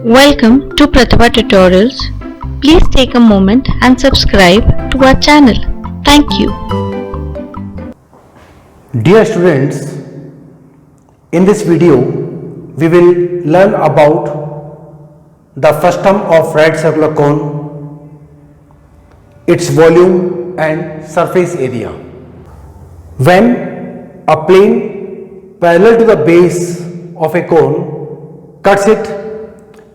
Welcome to Pratibha Tutorials. Please take a moment and subscribe to our channel. Thank you. Dear students, in this video we will learn about the frustum of right circular cone, its volume and surface area. When a plane parallel to the base of a cone cuts it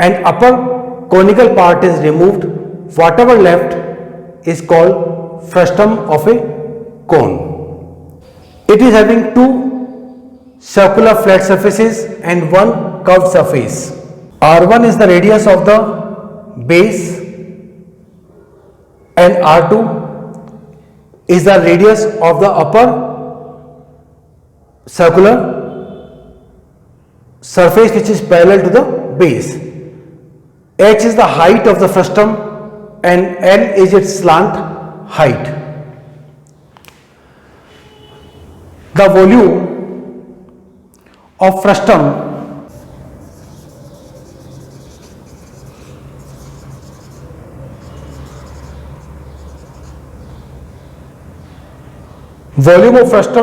and upper conical part is removed, whatever left is called frustum of a cone. It is having two circular flat surfaces and one curved surface. R1 is the radius of the base and R2 is the radius of the upper circular surface which is parallel to the base. H is the height of the frustum and L is its slant height. The volume of frustum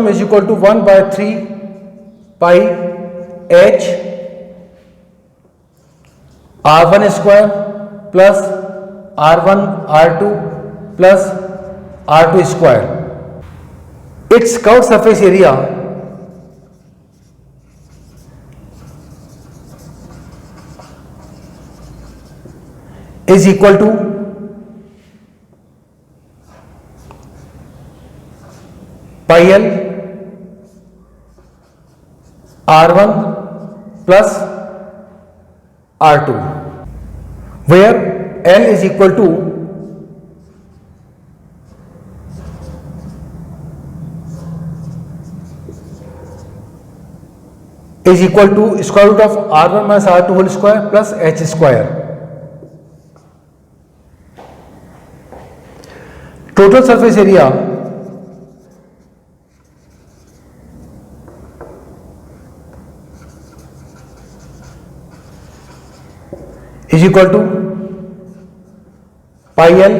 is equal to 1 by 3 pi H R1 square plus R1 R2 plus R2 square. Its curved surface area is equal to pi L R1 plus R2, where L is equal to square root of R1 minus R2 whole square plus H square. Total surface area is equal to pi L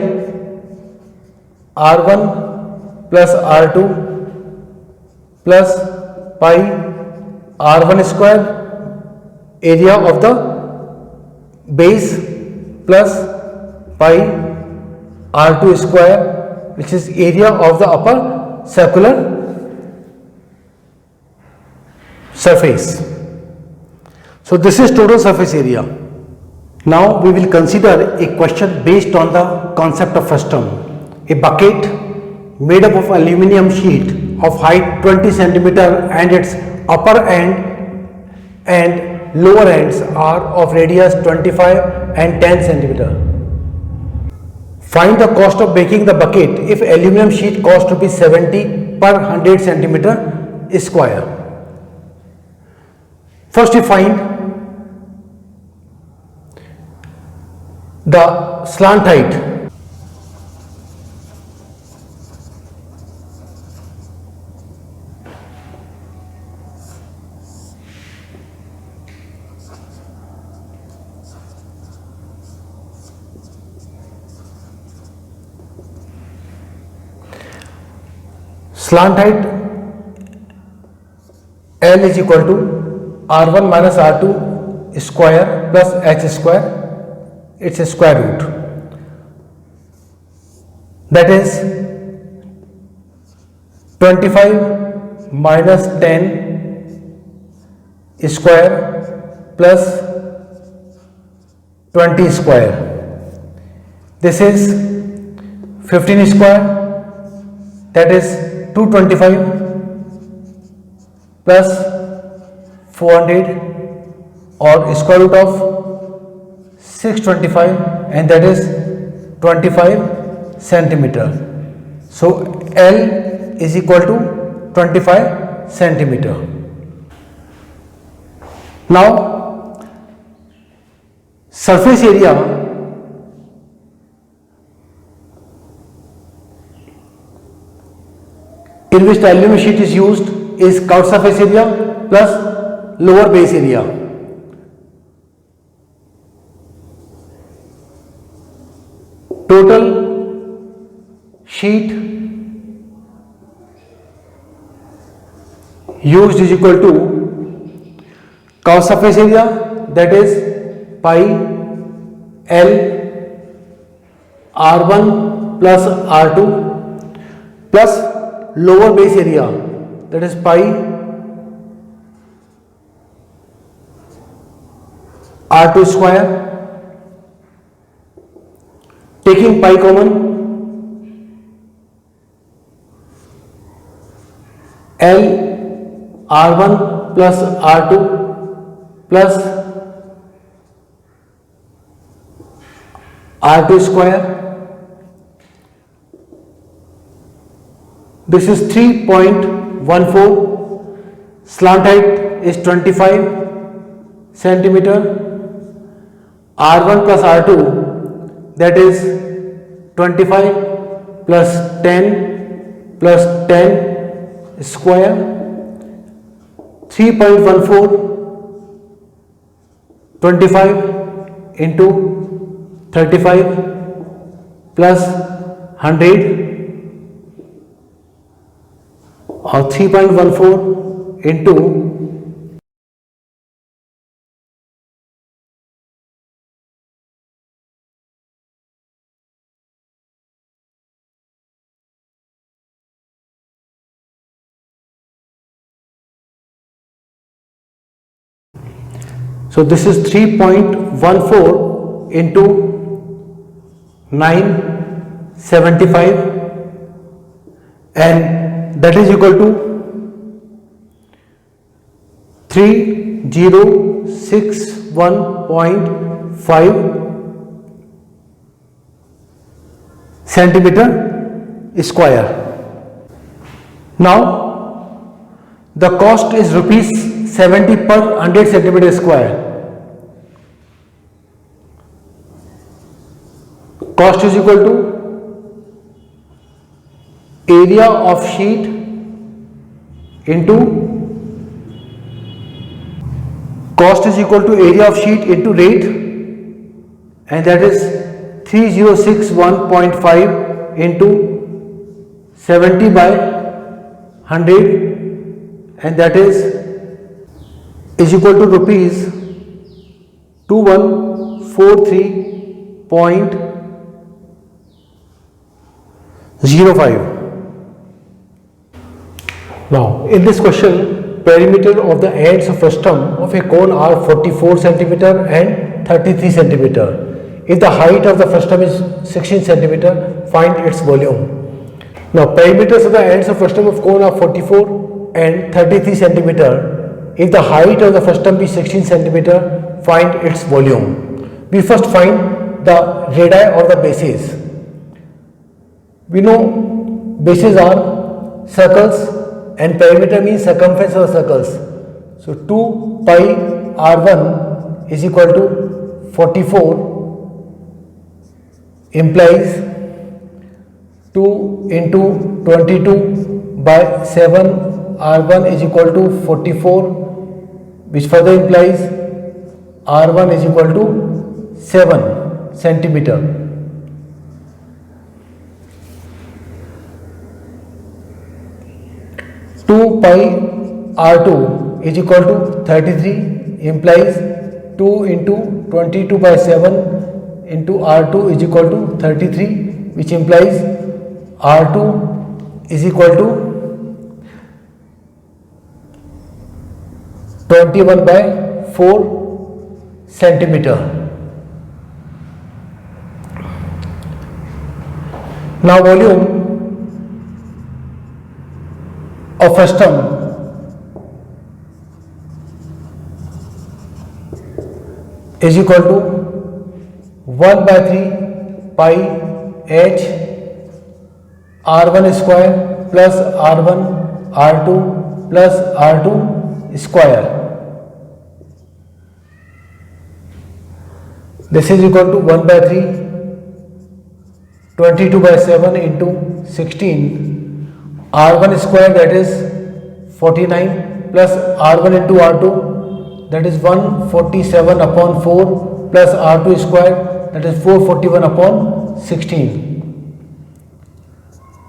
R1 plus R2 plus pi R1 square area of the base plus pi R2 square which is area of the upper circular surface. So this is total surface area. Now we will consider a question based on the concept of frustum. A bucket made up of aluminium sheet of height 20 cm and its upper end and lower ends are of radius 25 and 10 cm. Find the cost of making the bucket if aluminium sheet cost to be 70 per 100 cm square. First we find the slant height. Slant height L is equal to R1 minus R2 square plus H square. It's a square root, that is 25 minus 10 square plus 20 square. This is 15 square, that is 225 plus 400 or square root of 625 and that is 25 centimeter. So L is equal to 25 centimeter. Now surface area in which the aluminium sheet is used is curved surface area plus lower base area. total sheet used is equal to curved surface area, that is pi L R1 plus R2 plus lower base area, that is pi R2 square. Taking pi common, L R1 plus R2 plus R2 square. This is 3.14. Slant height is 25 centimeter. R1 plus R2, that is 25 plus 10 square. 3.14 25 into 35 plus 100, or 3.14 into 3.14 into 975, and that is equal to 3061.5 centimeter square. Now the cost is rupees 70 per 100 centimeter square. Cost is equal to area of sheet into rate, and that is 3061.5 into 70 by 100, and that is equal to rupees 2143.05. Now in this question, perimeter of the ends of frustum of a cone are 44 centimeter and 33 centimeter. If the height of the frustum is 16 centimeter, find its volume. Now perimeters of the ends of frustum of cone are 44 and 33 centimeter. If the height of the frustum be 16 centimeter, find its volume. We first find the radii of the bases. We know bases are circles and perimeter means circumference of the circles. So 2 pi R1 is equal to 44 implies 2 into 22 by 7 R1 is equal to 44, which further implies R1 is equal to 7 centimeter. Pi R2 is equal to 33 implies 2 into 22 by 7 into R2 is equal to 33, which implies R2 is equal to 21 by 4 centimeter. Now volume of frustum is equal to 1 by 3 pi h R1 square plus R1 R2 plus R2 square. This is equal to 1 by 3 22 by 7 into 16 R1 square, that is 49 plus R1 into R2, that is 147 upon 4 plus R2 square, that is 441 upon 16,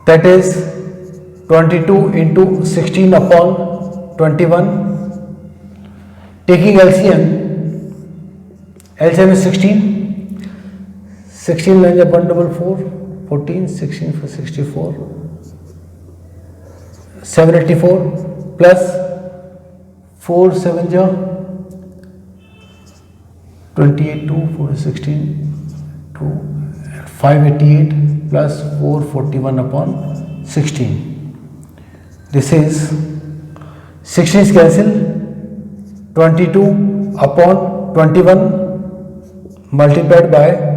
that is 22 into 16 upon 21. Taking LCM, LCM is 16, 16 lines upon 144, 14, 16 for 64, 784 plus 4 7 ja 28, 2 4 16, 2 588 plus 441 upon 16. This is 16 is cancelled, 22 upon 21 multiplied by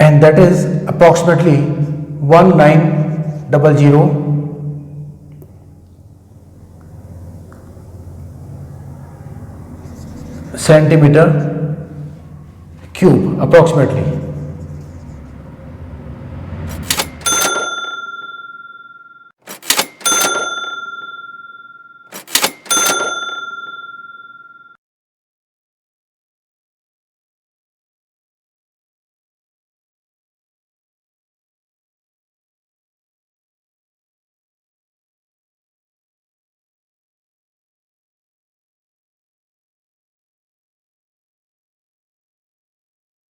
and that is approximately 1900 centimeter cube approximately.